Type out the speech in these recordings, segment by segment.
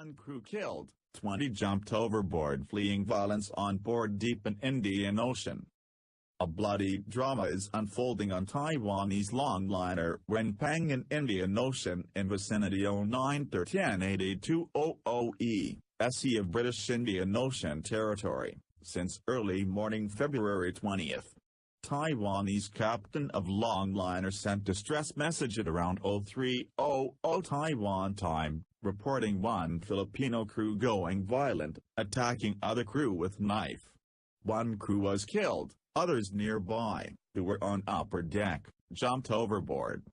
1 crew killed, 20 jumped overboard fleeing violence on board deep in Indian Ocean. A bloody drama is unfolding on Taiwanese longliner WEN PENG in Indian Ocean in vicinity 09/30/8200 SE of British Indian Ocean territory, since early morning February 20. Taiwanese captain of longliner sent distress message at around 03:00 Taiwan time, reporting one Filipino crew going violent, attacking other crew with knife. One crew was killed, others nearby, who were on upper deck, jumped overboard.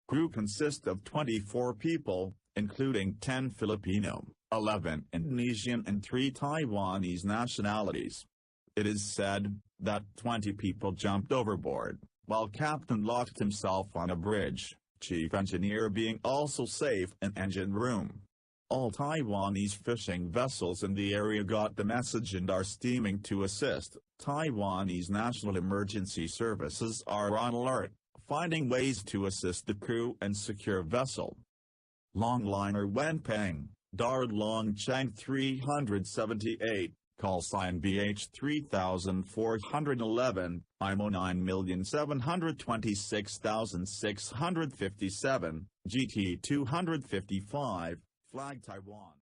Crew consist of 24 people, including 10 Filipino, 11 Indonesian and 3 Taiwanese nationalities. It is said that 20 people jumped overboard, while captain locked himself on a bridge, chief engineer being also safe in engine room. All Taiwanese fishing vessels in the area got the message and are steaming to assist. Taiwanese National Emergency Services are on alert, finding ways to assist the crew and secure vessel. Longliner WEN PENG, Dard Long Chang 378, call sign BH 3411, IMO 9726657, GT 255, flag Taiwan.